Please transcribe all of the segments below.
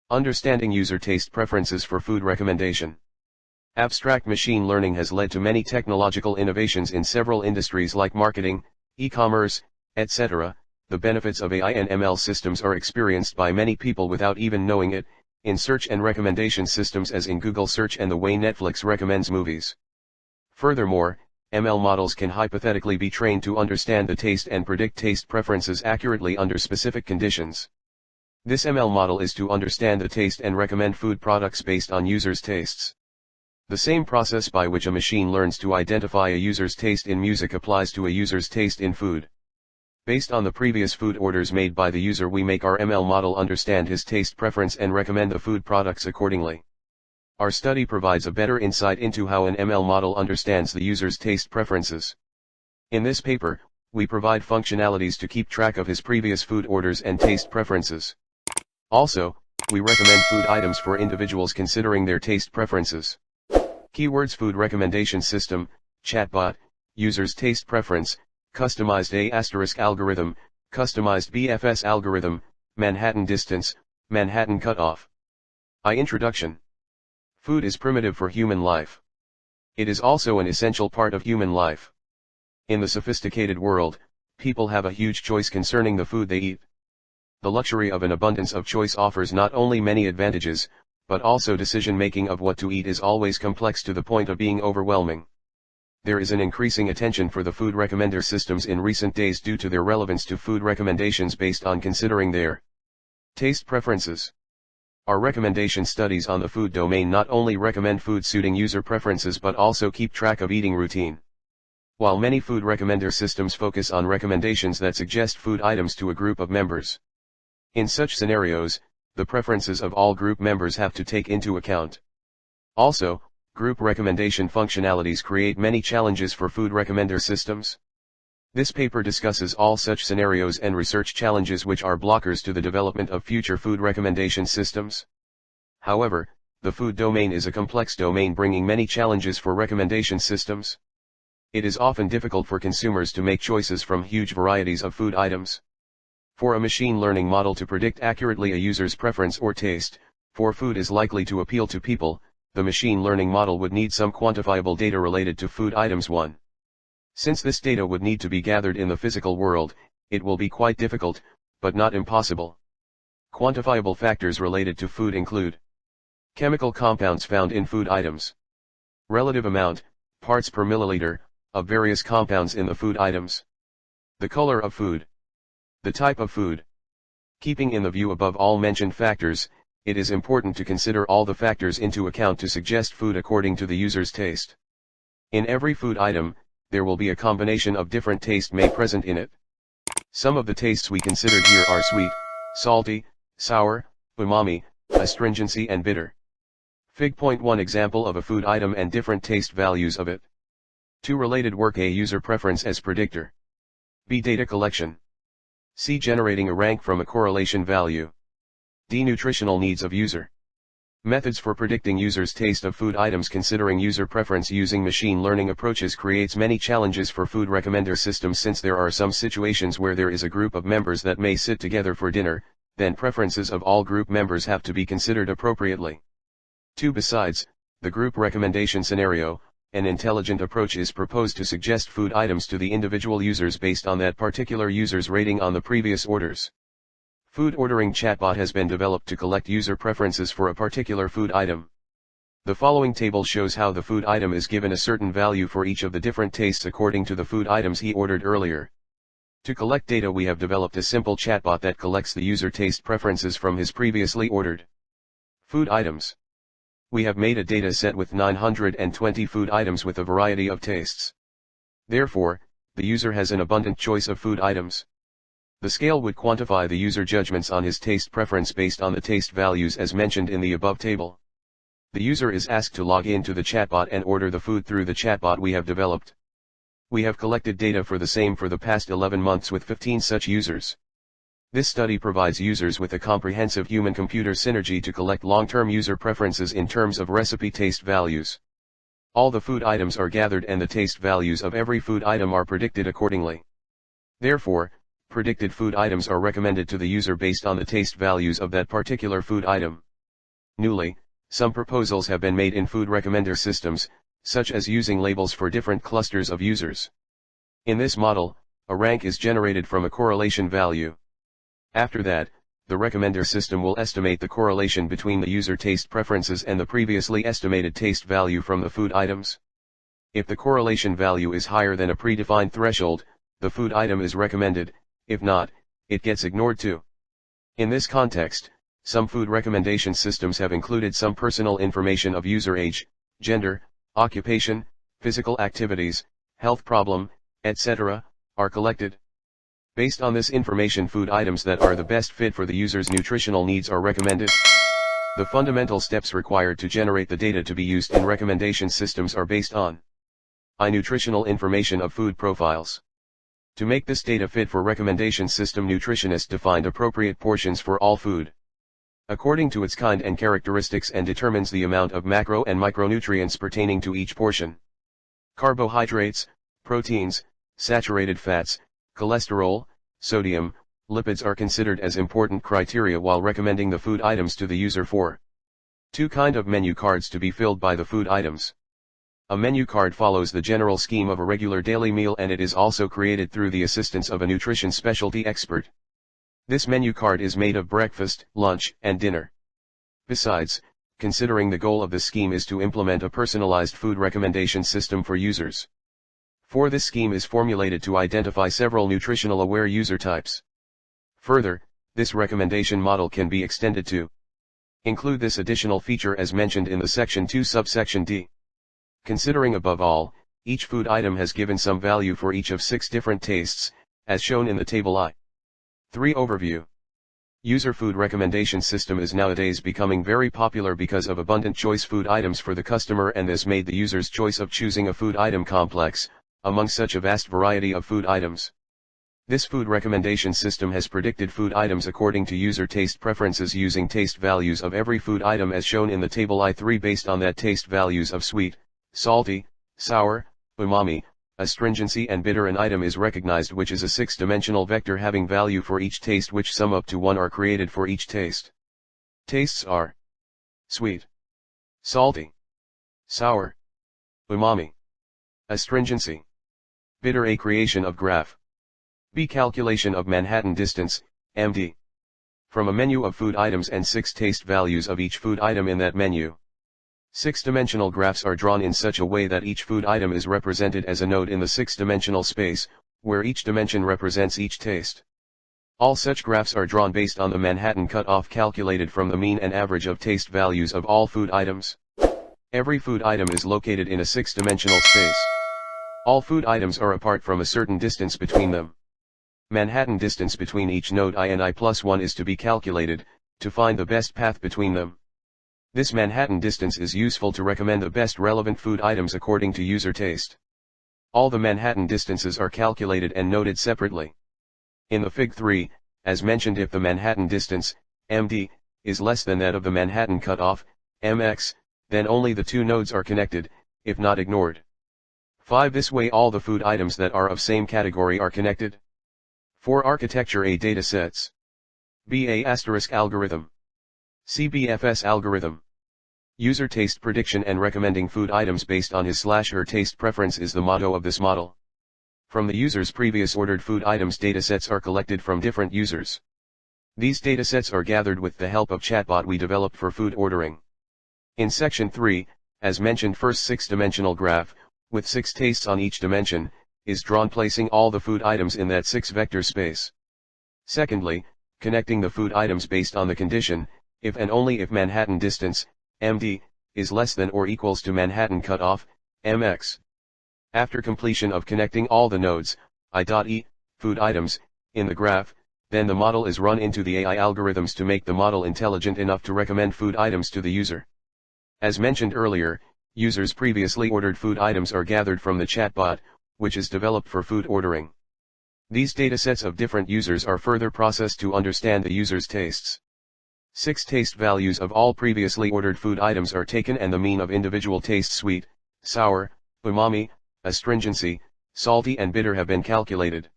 Understanding user taste preferences for food recommendation. Abstract machine learning has led to many technological innovations in several industries like marketing, e-commerce, etc. The benefits of AI and ML systems are experienced by many people without even knowing it, in search and recommendation systems as in Google Search and the way Netflix recommends movies. Furthermore, ML models can hypothetically be trained to understand the taste and predict taste preferences accurately under specific conditions. This ML model is to understand the taste and recommend food products based on users' tastes. The same process by which a machine learns to identify a user's taste in music applies to a user's taste in food. Based on the previous food orders made by the user, we make our ML model understand his taste preference and recommend the food products accordingly. Our study provides a better insight into how an ML model understands the user's taste preferences. In this paper, we provide functionalities to keep track of his previous food orders and taste preferences. Also, we recommend food items for individuals considering their taste preferences. Keywords: food recommendation system, chatbot, user's taste preference, customized Asterisk algorithm, customized BFS algorithm, Manhattan distance, Manhattan cutoff. Introduction. Food is primitive for human life. It is also an essential part of human life. In the sophisticated world, people have a huge choice concerning the food they eat. The luxury of an abundance of choice offers not only many advantages, but also decision-making of what to eat is always complex to the point of being overwhelming. There is an increasing attention for the food recommender systems in recent days due to their relevance to food recommendations based on considering their taste preferences. Our recommendation studies on the food domain not only recommend food suiting user preferences but also keep track of eating routine. While many food recommender systems focus on recommendations that suggest food items to a group of members. In such scenarios, the preferences of all group members have to take into account. Also, group recommendation functionalities create many challenges for food recommender systems. This paper discusses all such scenarios and research challenges which are blockers to the development of future food recommendation systems. However, the food domain is a complex domain bringing many challenges for recommendation systems. It is often difficult for consumers to make choices from huge varieties of food items. For a machine learning model to predict accurately a user's preference or taste for food is likely to appeal to people, the machine learning model would need some quantifiable data related to food items. 1. Since this data would need to be gathered in the physical world, it will be quite difficult, but not impossible. Quantifiable factors related to food include chemical compounds found in food items, relative amount, parts per milliliter, of various compounds in the food items, the color of food, the type of food. Keeping in the view above all mentioned factors, it is important to consider all the factors into account to suggest food according to the user's taste. In every food item, there will be a combination of different taste may present in it. Some of the tastes we considered here are sweet, salty, sour, umami, astringency and bitter. Fig. 1 example of a food item and different taste values of it. 2 related work: A. User preference as predictor. B. Data collection. C. Generating a rank from a correlation value. D. Nutritional needs of user. Methods for predicting users' taste of food items. Considering user preference using machine learning approaches creates many challenges for food recommender systems, since there are some situations where there is a group of members that may sit together for dinner, then preferences of all group members have to be considered appropriately. 2. Besides the group recommendation scenario, an intelligent approach is proposed to suggest food items to the individual users based on that particular user's rating on the previous orders. Food ordering chatbot has been developed to collect user preferences for a particular food item. The following table shows how the food item is given a certain value for each of the different tastes according to the food items he ordered earlier. To collect data, we have developed a simple chatbot that collects the user taste preferences from his previously ordered food items. We have made a data set with 920 food items with a variety of tastes. Therefore, the user has an abundant choice of food items. The scale would quantify the user judgments on his taste preference based on the taste values as mentioned in the above table. The user is asked to log in to the chatbot and order the food through the chatbot we have developed. We have collected data for the same for the past 11 months with 15 such users. This study provides users with a comprehensive human-computer synergy to collect long-term user preferences in terms of recipe taste values. All the food items are gathered and the taste values of every food item are predicted accordingly. Therefore, predicted food items are recommended to the user based on the taste values of that particular food item. Newly, some proposals have been made in food recommender systems, such as using labels for different clusters of users. In this model, a rank is generated from a correlation value. After that, the recommender system will estimate the correlation between the user taste preferences and the previously estimated taste value from the food items. If the correlation value is higher than a predefined threshold, the food item is recommended; if not, it gets ignored too. In this context, some food recommendation systems have included some personal information of user age, gender, occupation, physical activities, health problem, etc., are collected. Based on this information, food items that are the best fit for the user's nutritional needs are recommended. The fundamental steps required to generate the data to be used in recommendation systems are based on nutritional information of food profiles. To make this data fit for recommendation system, nutritionists defined appropriate portions for all food, according to its kind and characteristics, and determines the amount of macro and micronutrients pertaining to each portion. Carbohydrates, proteins, saturated fats, cholesterol, sodium, lipids are considered as important criteria while recommending the food items to the user. 2 kinds of menu cards to be filled by the food items. A menu card follows the general scheme of a regular daily meal, and it is also created through the assistance of a nutrition specialty expert. This menu card is made of breakfast, lunch, and dinner. Besides, considering the goal of the scheme is to implement a personalized food recommendation system for users. This scheme is formulated to identify several nutritional aware user types. Further, this recommendation model can be extended to include this additional feature as mentioned in the Section 2 subsection D. Considering above all, each food item has given some value for each of 6 different tastes, as shown in the table I.3 overview. User food recommendation system is nowadays becoming very popular because of abundant choice food items for the customer, and this made the user's choice of choosing a food item complex, among such a vast variety of food items. This food recommendation system has predicted food items according to user taste preferences using taste values of every food item as shown in the table I3. Based on that taste values of sweet, salty, sour, umami, astringency and bitter, an item is recognized which is a 6-dimensional vector having value for each taste, which sum up to 1 are created for each taste. Tastes are sweet, salty, sour, umami, astringency, bitter. A creation of graph. B. Calculation of Manhattan distance, MD. From a menu of food items and 6 taste values of each food item in that menu. 6-dimensional graphs are drawn in such a way that each food item is represented as a node in the 6-dimensional space, where each dimension represents each taste. All such graphs are drawn based on the Manhattan cutoff calculated from the mean and average of taste values of all food items. Every food item is located in a 6-dimensional space. All food items are apart from a certain distance between them. Manhattan distance between each node I and I+1 is to be calculated, to find the best path between them. This Manhattan distance is useful to recommend the best relevant food items according to user taste. All the Manhattan distances are calculated and noted separately. In the Fig 3, as mentioned, if the Manhattan distance, MD, is less than that of the Manhattan cutoff, MX, then only the 2 nodes are connected, if not ignored. 5. This way all the food items that are of same category are connected. 4. Architecture. A. Datasets. B. A. Asterisk algorithm. C. Bfs algorithm. User taste prediction and recommending food items based on his/her taste preference is the motto of this model. From the user's previous ordered food items, datasets are collected from different users. These datasets are gathered with the help of chatbot we developed for food ordering. In Section 3, as mentioned, first 6-dimensional graph, with 6 tastes on each dimension, is drawn placing all the food items in that 6-vector space. Secondly, connecting the food items based on the condition, if and only if Manhattan distance, MD, is less than or equals to Manhattan cutoff, MX. After completion of connecting all the nodes, I.E, food items, in the graph, then the model is run into the AI algorithms to make the model intelligent enough to recommend food items to the user. As mentioned earlier, users' previously ordered food items are gathered from the chatbot, which is developed for food ordering. These datasets of different users are further processed to understand the user's tastes. 6 taste values of all previously ordered food items are taken and the mean of individual tastes sweet, sour, umami, astringency, salty and bitter have been calculated.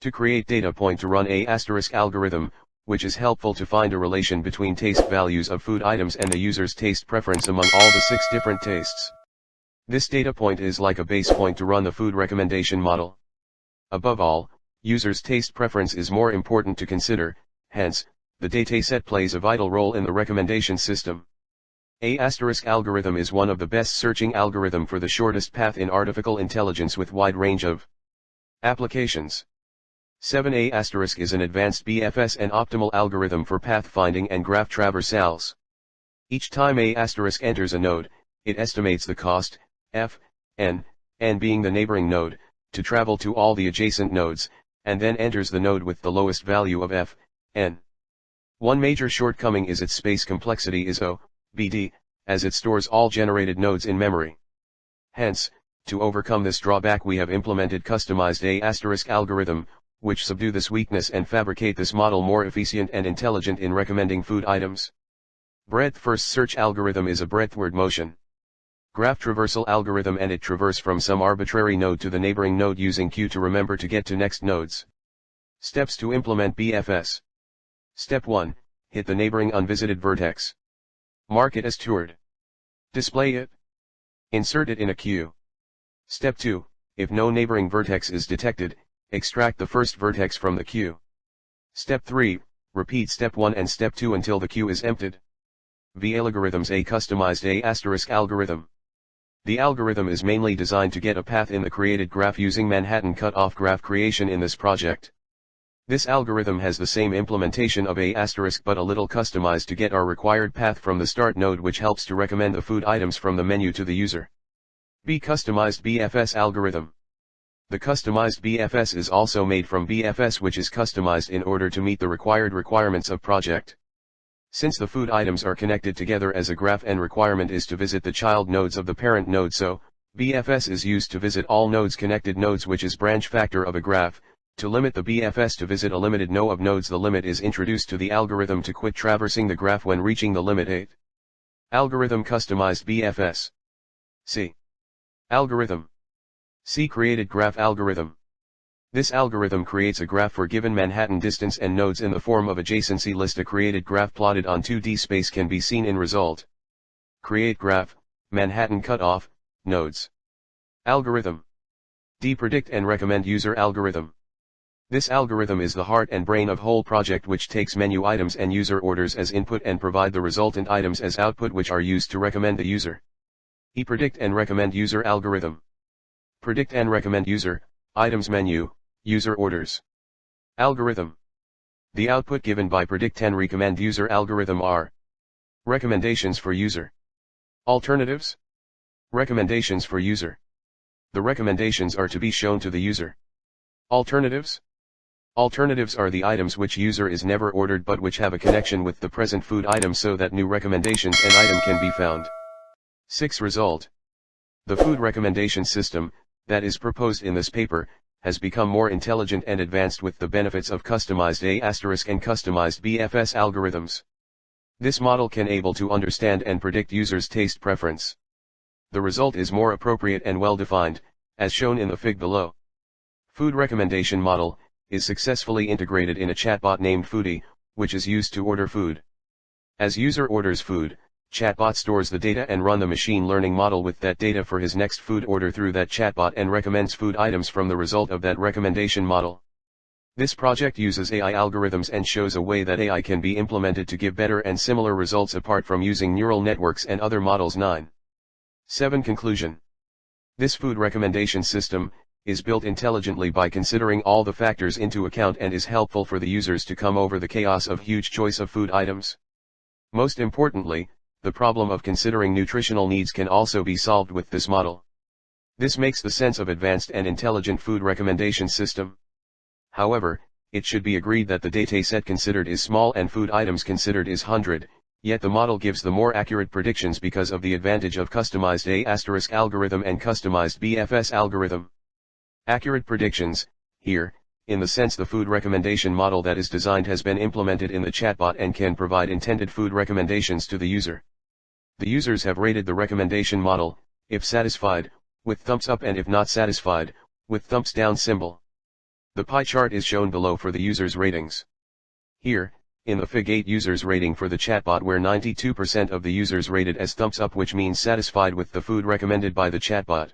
To create data point to run a asterisk algorithm, which is helpful to find a relation between taste values of food items and the user's taste preference among all the 6 different tastes. This data point is like a base point to run the food recommendation model. Above all, users' taste preference is more important to consider, hence, the dataset plays a vital role in the recommendation system. Asterisk algorithm is one of the best searching algorithm for the shortest path in artificial intelligence with wide range of applications. 7 Asterisk is an advanced BFS and optimal algorithm for path finding and graph traversals. Each time Asterisk enters a node, it estimates the cost, f, n being the neighboring node, to travel to all the adjacent nodes, and then enters the node with the lowest value of f, n. One major shortcoming is its space complexity is O, BD, as it stores all generated nodes in memory. Hence, to overcome this drawback we have implemented customized Asterisk algorithm, which subdue this weakness and fabricate this model more efficient and intelligent in recommending food items. Breadth first search algorithm is a breadthward motion graph traversal algorithm, and it traverse from some arbitrary node to the neighboring node using queue to remember to get to next nodes. Steps to implement BFS. Step 1, hit the neighboring unvisited vertex. Mark it as toured. Display it. Insert it in a queue. Step 2, if no neighboring vertex is detected, extract the first vertex from the queue. Step 3, repeat step 1 and step 2 until the queue is emptied. Algorithms a customized Asterisk algorithm. The algorithm is mainly designed to get a path in the created graph using Manhattan cutoff graph creation in this project. This algorithm has the same implementation of Asterisk but a little customized to get our required path from the start node, which helps to recommend the food items from the menu to the user. Customized BFS algorithm. The customized BFS is also made from BFS, which is customized in order to meet the required requirements of project. Since the food items are connected together as a graph and requirement is to visit the child nodes of the parent node, so BFS is used to visit all nodes connected nodes, which is branch factor of a graph. To limit the BFS to visit a limited no of nodes, the limit is introduced to the algorithm to quit traversing the graph when reaching the limit 8. Algorithm customized BFS. C. Algorithm. C created graph algorithm. This algorithm creates a graph for given Manhattan distance and nodes in the form of adjacency list. A created graph plotted on 2D space can be seen in result. Create graph, Manhattan cutoff, nodes. Algorithm. D predict and recommend user algorithm. This algorithm is the heart and brain of whole project, which takes menu items and user orders as input and provide the resultant items as output, which are used to recommend the user. Predict and recommend user algorithm. Predict and recommend user, items menu, user orders. Algorithm. The output given by predict and recommend user algorithm are recommendations for user. Alternatives. Recommendations for user. The recommendations are to be shown to the user. Alternatives. Alternatives are the items which user is never ordered but which have a connection with the present food item so that new recommendations and item can be found. 6 Result. The food recommendation system, that is proposed in this paper, has become more intelligent and advanced with the benefits of customized Asterisk and customized BFS algorithms. This model can able to understand and predict users' taste preference. The result is more appropriate and well defined, as shown in the fig below. Food recommendation model is successfully integrated in a chatbot named Foodie, which is used to order food. As user orders food, chatbot stores the data and run the machine learning model with that data for his next food order through that chatbot and recommends food items from the result of that recommendation model. This project uses AI algorithms and shows a way that AI can be implemented to give better and similar results apart from using neural networks and other models. 7 Conclusion. This food recommendation system is built intelligently by considering all the factors into account and is helpful for the users to come over the chaos of huge choice of food items. Most importantly, the problem of considering nutritional needs can also be solved with this model. This makes the sense of advanced and intelligent food recommendation system. However, it should be agreed that the dataset considered is small and food items considered is 100, yet the model gives the more accurate predictions because of the advantage of customized Asterisk algorithm and customized BFS algorithm. Accurate predictions, here, in the sense the food recommendation model that is designed has been implemented in the chatbot and can provide intended food recommendations to the user. The users have rated the recommendation model, if satisfied, with thumbs up, and if not satisfied, with thumbs down symbol. The pie chart is shown below for the users' ratings. Here, In the Fig 8 users rating for the chatbot, where 92% of the users rated as thumbs up, which means satisfied with the food recommended by the chatbot.